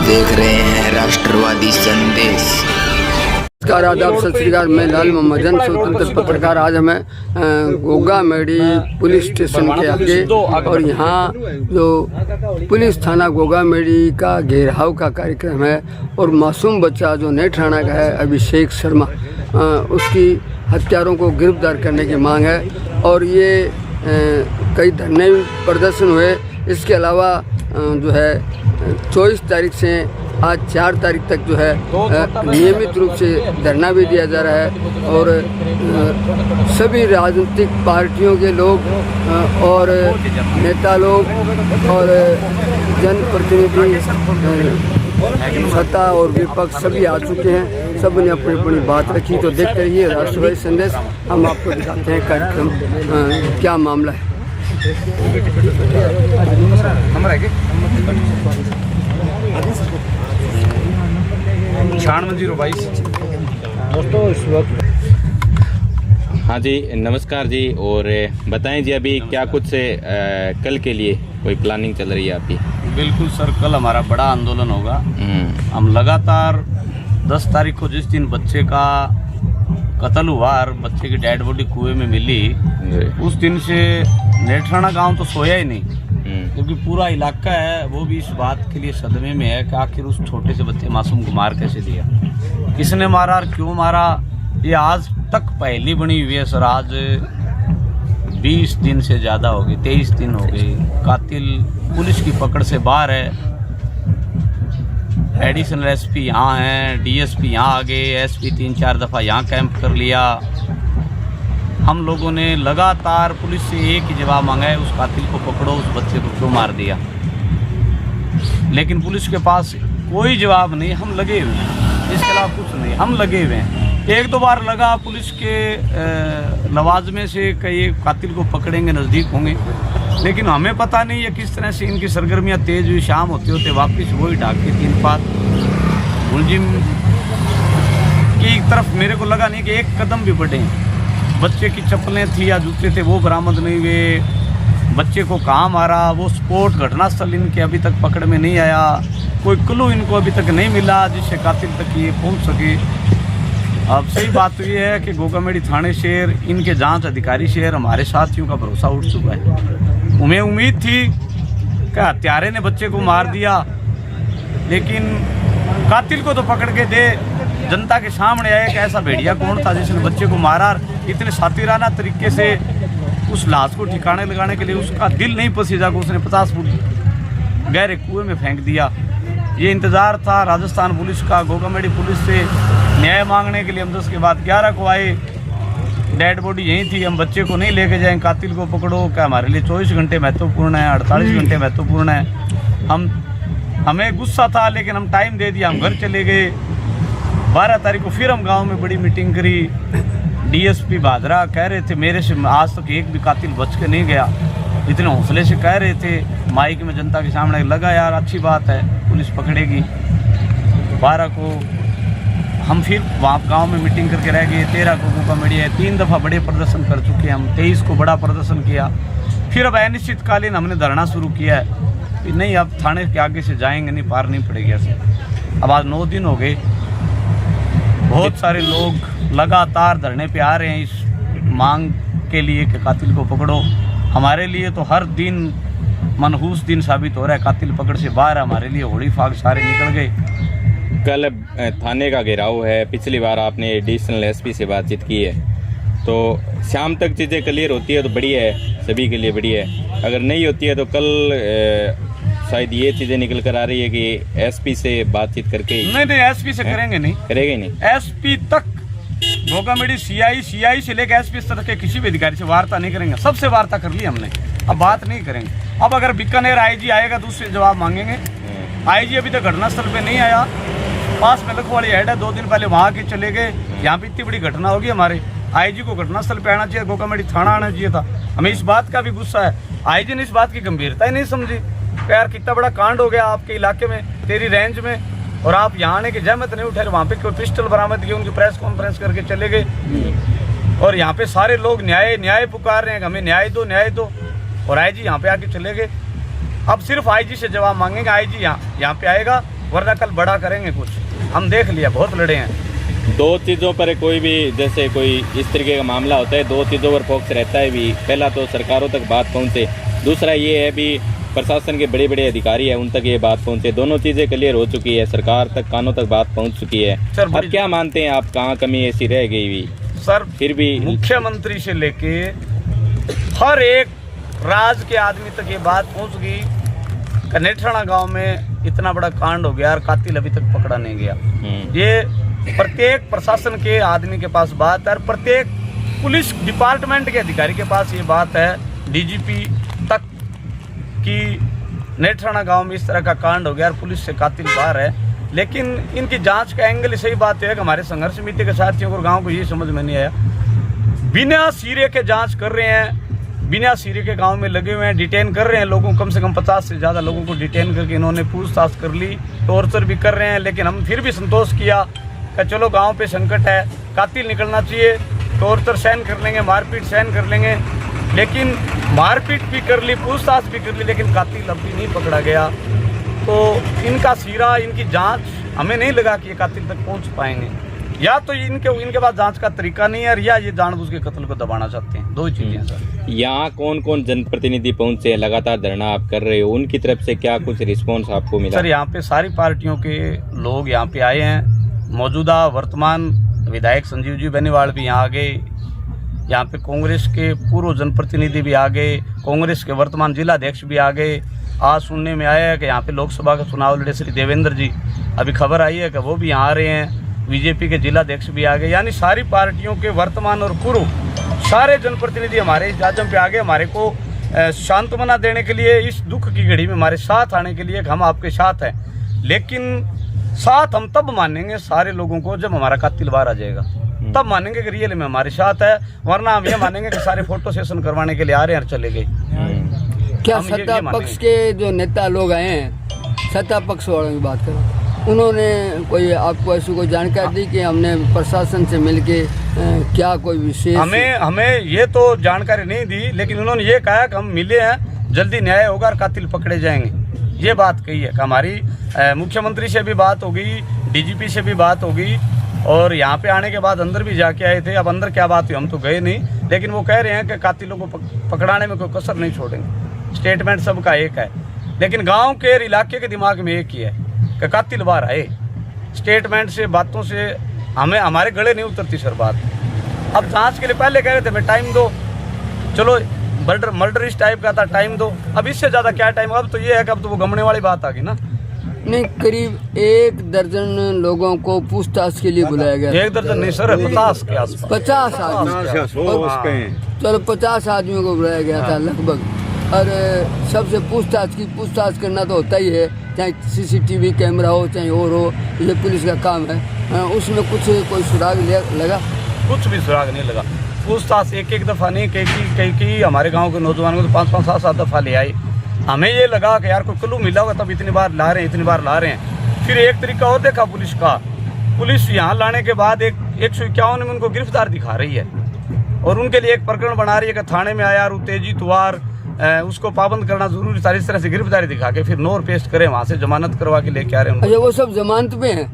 देख रहे हैं राष्ट्रवादी संदेश। नमस्कार, आदाब, सत श्री अकाल। मैं लाल मोहम्मद जन स्वतंत्र पत्रकार। आज हमें गोगा मेडी पुलिस स्टेशन के आगे और यहाँ जो पुलिस थाना गोगा मेडी का घेराव का कार्यक्रम है और मासूम बच्चा जो नेट राणा का है अभिषेक शर्मा, उसकी हत्यारों को गिरफ्तार करने की मांग है और ये कई धरने प्रदर्शन हुए। इसके अलावा जो है 24 तारीख से आज 4 तारीख तक जो है नियमित रूप से धरना भी दिया जा रहा है और सभी राजनीतिक पार्टियों के लोग और नेता लोग और जनप्रतिनिधि, सत्ता और विपक्ष सभी आ चुके हैं। सब ने अपनी अपनी बात रखी। तो देखते रहिए राष्ट्रवादी संदेश। हम आपको दिखाते हैं कार्यक्रम क्या मामला है। हाँ जी, नमस्कार जी। और बताएं जी, अभी क्या कुछ से कल के लिए कोई प्लानिंग चल रही है आपकी? बिल्कुल सर, कल हमारा बड़ा आंदोलन होगा। हम लगातार 10 तारीख को जिस दिन बच्चे का कत्ल हुआ और बच्चे की डेड बॉडी कुएं में मिली, उस दिन से नेठराना गांव तो सोया ही नहीं, क्योंकि पूरा इलाका है वो भी इस बात के लिए सदमे में है कि आखिर उस छोटे से बच्चे मासूम को मार कैसे दिया, किसने मारा और क्यों मारा, ये आज तक पहली बनी हुई है सर। आज 20 दिन से ज़्यादा हो गए, 23 दिन हो गए। कातिल पुलिस की पकड़ से बाहर है। एडिशनल एसपी यहाँ हैं, डीएसपी यहाँ आ गए, एसपी 3-4 दफ़ा यहाँ कैंप कर लिया। हम लोगों ने लगातार पुलिस से एक ही जवाब मांगा है, उस कातिल को पकड़ो, उस बच्चे को क्यों मार दिया। लेकिन पुलिस के पास कोई जवाब नहीं। हम लगे हुए हैं, इसके अलावा कुछ नहीं। हम लगे हुए हैं। 1-2 बार लगा पुलिस के लवाजमे से कई कातिल को पकड़ेंगे, नज़दीक होंगे, लेकिन हमें पता नहीं है किस तरह से इनकी सरगर्मियाँ तेज हुई। शाम होते होते वापस वही ढाके 3 पात मुलजिम की तरफ मेरे को लगा नहीं कि एक कदम भी बढ़े। बच्चे की चप्पलें थी या जूते थे वो बरामद नहीं हुए। बच्चे को कहाँ मारा, वो स्पॉट घटनास्थल इनके अभी तक पकड़ में नहीं आया। कोई क्लू इनको अभी तक नहीं मिला जिससे कातिल तक ये पहुँच सके। अब सही बात तो ये है कि गोगा मेडी थाने शहर, इनके जांच अधिकारी शहर, हमारे साथियों का भरोसा उठ चुका है। उन्हें उम्मीद थी कि हत्यारे ने बच्चे को मार दिया, लेकिन कातिल को तो पकड़ के दे जनता के सामने आया कि ऐसा भेड़िया कौन था जिसने बच्चे को मारा। इतने सातिराना तरीके से उस लाश को ठिकाने लगाने के लिए उसका दिल नहीं पसीजा को उसने 50 फुट गहरे कुएं में फेंक दिया। ये इंतज़ार था राजस्थान पुलिस का, गोगा मेडी पुलिस से न्याय मांगने के लिए। हम 10 के बाद 11 को आए, डेड बॉडी यहीं थी। हम बच्चे को नहीं लेके जाएं, कातिल को पकड़ो। क्या हमारे लिए 24 घंटे महत्वपूर्ण है, 48 घंटे महत्वपूर्ण है। हमें गुस्सा था, लेकिन हम टाइम दे दिया, हम घर चले गए। 12 तारीख को फिर हम गांव में बड़ी मीटिंग करी। डीएसपी भादरा कह रहे थे मेरे से आज तक एक भी कातिल बच के नहीं गया, इतने हौसले से कह रहे थे। माइक में जनता के सामने लगा, यार अच्छी बात है, पुलिस पकड़ेगी। 12 को हम फिर वहाँ गांव में मीटिंग करके रह गए। 13 को गोगा मेडी है, 3 दफ़ा बड़े प्रदर्शन कर चुके हैं हम। 23 को बड़ा प्रदर्शन किया। फिर अब अनिश्चितकालीन हमने धरना शुरू किया है कि नहीं, अब थाने के आगे से जाएंगे नहीं, पार नहीं पड़ेगी ऐसे। अब आज 9 दिन हो गए। बहुत सारे लोग लगातार धरने पे आ रहे हैं इस मांग के लिए कि कातिल को पकड़ो। हमारे लिए तो हर दिन मनहूस दिन साबित हो रहा है। कातिल पकड़ से बाहर, हमारे लिए होड़ी फाग सारे निकल गए। कल थाने का घेराव है। पिछली बार आपने एडिशनल एसपी से बातचीत की है, तो शाम तक चीज़ें क्लियर होती है तो बढ़िया है, सभी के लिए बढ़िया है। अगर नहीं होती है तो कल शायद ये चीज़ें निकल कर आ रही है कि एसपी से बातचीत करके नहीं, एसपी से करेंगे नहीं, एसपी तक गोगा मेडी सीआई से लेकर एसपी तक के किसी भी अधिकारी से वार्ता नहीं करेंगे। सबसे वार्ता कर ली हमने, अब बात नहीं करेंगे। अब अगर बीकानेर आईजी आएगा तो उससे जवाब मांगेंगे। आईजी अभी तक घटनास्थल पे नहीं आया। पास में लखवाड़ी हेड है, 2 दिन पहले वहाँ के चले गए। यहाँ पे इतनी बड़ी घटना होगी, हमारे आईजी को घटनास्थल पे आना चाहिए, गोगा मेडी थाना आना चाहिए था। हमें इस बात का भी गुस्सा है, आईजी ने इस बात की गंभीरता ही नहीं समझी। यार कितना बड़ा कांड हो गया आपके इलाके में, तेरी रेंज में, और आप यहाँ आने की जहमत नहीं उठा। वहाँ पे कोई पिस्टल बरामद की, उनकी प्रेस कॉन्फ्रेंस करके चले गए। और यहाँ पे सारे लोग न्याय पुकार रहे हैं, हमें न्याय दो। और आईजी यहाँ पे आके चले गए। अब सिर्फ आईजी से जवाब मांगेंगे। आईजी यहाँ पे आएगा, वरना कल बड़ा करेंगे कुछ। हम देख लिया, बहुत लड़े हैं। दो चीज़ों पर कोई भी जैसे कोई इस तरीके का मामला होता है, दो चीज़ों पर फोकस रहता है भी। पहला तो सरकारों तक बात पहुँचे, दूसरा ये है भी प्रशासन के बड़े बड़े अधिकारी हैं उन तक ये बात पहुँचे। दोनों चीज़ें क्लियर हो चुकी है, सरकार तक, कानों तक बात पहुँच चुकी है। अब क्या मानते हैं आप, कहाँ कमी ऐसी रह गई हुई? सर फिर भी मुख्यमंत्री से लेके हर एक राज के आदमी तक ये बात पहुँच गई कि नेठाणा गाँव में इतना बड़ा कांड हो गया और कातिल अभी तक पकड़ा नहीं गया। ये प्रत्येक प्रशासन के आदमी के पास बात है और प्रत्येक पुलिस डिपार्टमेंट के अधिकारी के पास ये बात है, डीजीपी तक, कि नेठाणा गांव में इस तरह का कांड हो गया और पुलिस से कातिल बाहर है। लेकिन इनकी जांच का एंगल सही बात है कि हमारे संघर्ष समिति के साथियों को गांव को ये समझ में नहीं आया, बिना सिरे के जांच कर रहे हैं, बिना सिरे के गांव में लगे हुए हैं, डिटेन कर रहे हैं लोगों, कम से कम 50 से ज़्यादा लोगों को डिटेन करके इन्होंने पूछताछ कर ली, टॉर्चर भी कर रहे हैं। लेकिन हम फिर भी संतोष किया कि चलो गांव पे संकट है, कातिल निकलना चाहिए, टॉर्चर सहन कर लेंगे, मारपीट सहन कर लेंगे। लेकिन मारपीट भी कर ली, पूछताछ भी कर ली, लेकिन कातिल अब भी नहीं पकड़ा गया। तो इनका सिरा, इनकी जांच हमें नहीं लगा कि ये कातिल तक पहुंच पाएंगे। या तो इनके पास जांच का तरीका नहीं है, या ये जानबूझ के कत्ल को दबाना चाहते हैं। दो ही चीजें सर। यहाँ कौन कौन जनप्रतिनिधि पहुंचे हैं? लगातार धरना आप कर रहे हो, उनकी तरफ से क्या कुछ रिस्पॉन्स आपको मिला? सर यहाँ पे सारी पार्टियों के लोग यहाँ पे आए हैं। मौजूदा वर्तमान विधायक संजीव जी बेनीवाल भी यहाँ आ गए, यहाँ पे कांग्रेस के पूर्व जनप्रतिनिधि भी आ गए, कांग्रेस के वर्तमान जिलाध्यक्ष भी आ गए। आज सुनने में आया है कि यहाँ पे लोकसभा का चुनाव लड़े श्री देवेंद्र जी, अभी खबर आई है कि वो भी यहाँ आ रहे हैं। बीजेपी के जिलाध्यक्ष भी आ गए, यानी सारी पार्टियों के वर्तमान और पूर्व सारे जनप्रतिनिधि हमारे इस जाजम पे आ गए, हमारे को सांत्वना देने के लिए, इस दुख की घड़ी में हमारे साथ आने के लिए कि हम आपके साथ हैं। लेकिन साथ हम तब मानेंगे सारे लोगों को जब हमारा कातिल बाहर आ जाएगा, तब मानेंगे कि रियल में हमारे साथ है। वरना हम ये मानेंगे कि सारे फोटो सेशन करवाने के लिए आ रहे हैं और चले गए। क्या सत्ता पक्ष के जो नेता लोग आए हैं, सत्ता पक्ष वालों की बात करो, उन्होंने कोई आपको ऐसी कोई जानकारी दी कि हमने प्रशासन से मिलके क्या कोई विशेष? हमें ये तो जानकारी नहीं दी, लेकिन उन्होंने ये कहा कि हम मिले हैं, जल्दी न्याय होगा और कातिल पकड़े जाएंगे। ये बात कही है कि हमारी मुख्यमंत्री से भी बात होगी, डीजीपी से भी बात होगी, और यहाँ पे आने के बाद अंदर भी जाके आए थे। अब अंदर क्या बात हुई हम तो गए नहीं, लेकिन वो कह रहे हैं कि कातिलों को पकड़ाने में कोई कसर नहीं छोड़ेंगे। स्टेटमेंट सबका एक है, लेकिन गाँव के इलाके के दिमाग में एक ही है कि कातिल बाहर आए। स्टेटमेंट से, बातों से हमें हमारे गले नहीं उतरती सर बात। अब जांच के लिए पहले कह रहे थे मैं टाइम दो, चलो मर्डर इस टाइप का था, टाइम दो। अब इससे ज़्यादा क्या टाइम? अब तो ये है कि अब तो वो गमने वाली बात आ गई ना। नहीं, करीब 1 दर्जन लोगों को पूछताछ के लिए बुलाया गया। 1 दर्जन नहीं सर, 50 के आसपास, 50 आदमी, चलो 50 आदमियों को बुलाया गया था लगभग। और सबसे पूछताछ करना तो होता ही है, चाहे सीसीटीवी कैमरा हो चाहे और हो, ये पुलिस का काम है। उसमें कोई सुराग लगा? कुछ भी सुराग नहीं लगा। पूछताछ एक दफ़ा नहीं, कई हमारे गांव के नौजवानों को तो 5-5, 7-7 दफ़ा ले आए। हमें ये लगा कि यार कोई क्लू मिला होगा तब इतनी बार ला रहे हैं। फिर एक तरीका और देखा पुलिस का, पुलिस यहाँ लाने के बाद 151 में उनको गिरफ्तार दिखा रही है और उनके लिए एक प्रकरण बना रही है कि थाने में आया और उत्तेजित हुआ, उसको पाबंद करना जरूरी था। इस तरह से गिरफ्तारी दिखा के फिर नोर पेस्ट करें, वहाँ से जमानत करवा के लेके आ रहे हैं। अच्छा, वो सब जमानत पे हैं?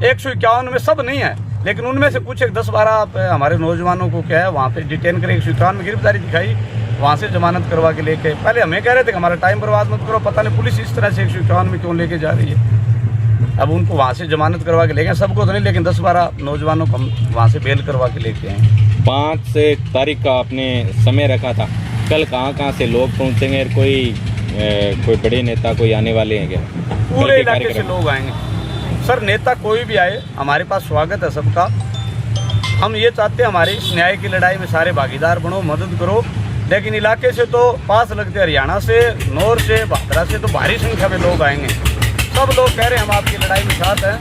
151 में सब नहीं है, लेकिन उनमें से कुछ 10-12 हमारे नौजवानों को क्या है वहाँ पे डिटेन कर 151 में गिरफ्तारी दिखाई, वहाँ से जमानत करवा के लेके। पहले हमें कह रहे थे कि हमारा टाइम बर्बाद मत करो, पता नहीं पुलिस इस तरह से 151 में क्यों लेके जा रही है। अब उनको वहाँ से जमानत करवा के लेके, सबको तो नहीं, लेकिन 10-12 नौजवानों को हम वहाँ से बेल करवा के लेके आए। 5 तारीख का आपने समय रखा था, कल कहाँ से लोग पहुँचेंगे और कोई बड़े नेता कोई आने वाले हैं क्या? पूरे इलाके से लोग आएंगे सर, नेता कोई भी आए हमारे पास स्वागत है सबका। हम ये चाहते हैं हमारी इस न्याय की लड़ाई में सारे भागीदार बनो, मदद करो। लेकिन इलाके से तो पास लगते हरियाणा से, नौर से, भादरा से तो भारी संख्या में लोग आएंगे। सब लोग कह रहे हैं हम आपकी लड़ाई में साथ हैं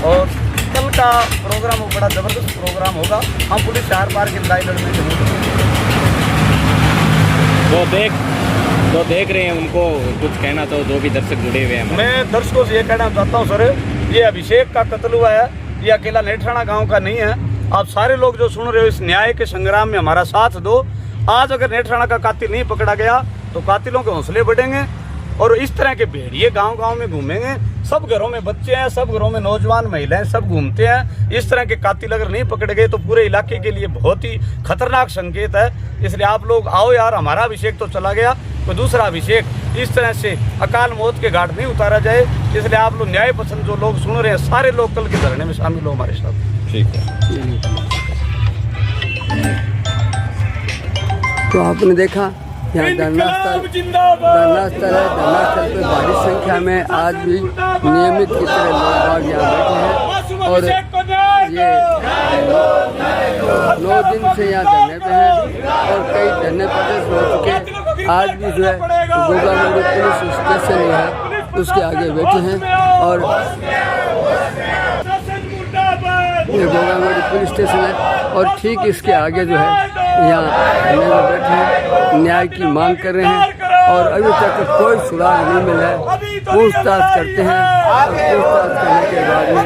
और कल का प्रोग्राम बड़ा ज़बरदस्त प्रोग्राम होगा। हम पुलिस से आर पार की लड़ाई लड़ने के तो देख रहे हैं, उनको कुछ कहना तो जो भी दर्शक जुड़े हुए हैं। मैं दर्शकों से ये कहना चाहता हूँ सर, ये अभिषेक का कत्ल हुआ है, ये अकेला नेठाणा गांव का नहीं है। आप सारे लोग जो सुन रहे हो, इस न्याय के संग्राम में हमारा साथ दो। आज अगर नेठाणा का कातिल नहीं पकड़ा गया तो कातिलों के हौसले बढ़ेंगे और इस तरह के भेड़िए गांव-गांव में घूमेंगे। सब घरों में बच्चे हैं, सब घरों में नौजवान महिलाएं सब घूमते हैं। इस तरह के कातिल अगर नहीं पकड़े गए तो पूरे इलाके के लिए बहुत ही खतरनाक संकेत है। इसलिए आप लोग आओ यार, हमारा अभिषेक तो चला गया, तो दूसरा अभिषेक इस तरह से अकाल मौत के घाट नहीं उतारा जाए। इसलिए आप लोग न्याय पसंद जो लोग सुन रहे हैं, सारे लोग कल के धरने में शामिल हो हमारे साथ। ठीक है। तो आपने देखा यहाँ धरना स्थल है। धरना स्थल पे भारी संख्या में आज भी नियमित की तरह लोग बाग यहाँ बैठे हैं और ये 9 दिन से यहाँ धरने पे हैं और कई धरने प्रदर्शन हो चुके हैं। आज भी जो है गोगामड़ी पुलिस स्टेशन है उसके आगे बैठे हैं और ये गोगामड़ी पुलिस स्टेशन है और ठीक इसके आगे जो है यहाँ धरने में बैठे हैं, न्याय की मांग कर रहे हैं और अभी तक कोई सुराग नहीं मिला है। पूछताछ करते हैं और पूछताछ करने के बाद में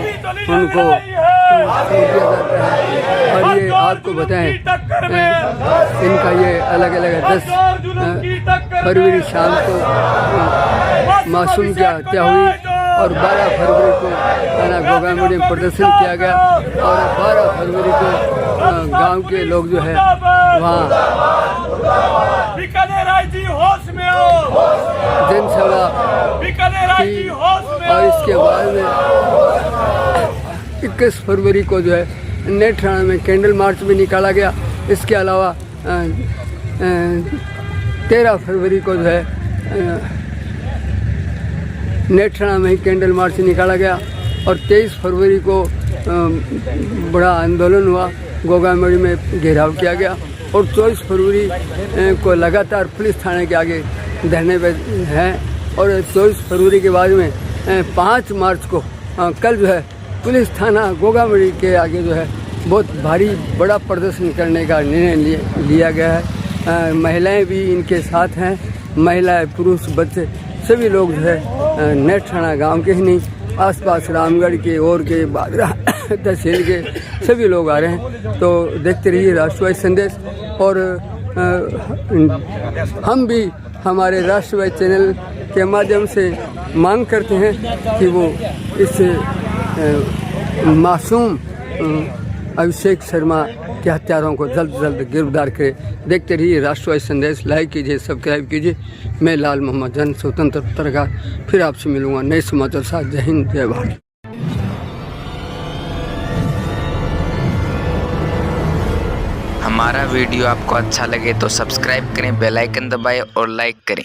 उनको छोड़ दिया जाता है। और ये आपको बताएं, इनका ये अलग अलग 10 फरवरी शाम को मासूम की हत्या हुई और 12 फरवरी को थाना गोगामड़ी में प्रदर्शन किया गया और 12 फरवरी को गांव के लोग जो है वहाँ जनसभा की और इसके बाद में 21 फरवरी को जो है नेत्राणा में कैंडल मार्च भी निकाला गया। इसके अलावा 13 फरवरी को जो है नेत्राणा में ही कैंडल मार्च निकाला गया और 23 फरवरी को बड़ा आंदोलन हुआ, गोगामड़ी में घेराव किया गया और 24 फरवरी को लगातार पुलिस थाने के आगे धरने पे हैं और 24 फरवरी के बाद में 5 मार्च को कल जो है पुलिस थाना गोगामड़ी के आगे जो है बहुत भारी बड़ा प्रदर्शन करने का निर्णय लिया गया है। महिलाएं भी इनके साथ हैं, महिलाएं पुरुष बच्चे सभी लोग जो है नेत्राणा गांव के ही नहीं, आसपास रामगढ़ के और के बागरा तहसील के सभी लोग आ रहे हैं। तो देखते रहिए राष्ट्रवादी संदेश और हम भी हमारे राष्ट्रवादी चैनल के माध्यम से मांग करते हैं कि वो इस मासूम अभिषेक शर्मा के हत्यारों को जल्द से जल्द गिरफ्तार करे। देखते रहिए राष्ट्रवादी संदेश, लाइक कीजिए, सब्सक्राइब कीजिए। मैं लाल मोहम्मद जन स्वतंत्र पत्रकार फिर आपसे मिलूंगा नए समाचार साथ। जय हिंद, जय भारत। हमारा वीडियो आपको अच्छा लगे तो सब्सक्राइब करें, बेल आइकन दबाएं और लाइक करें।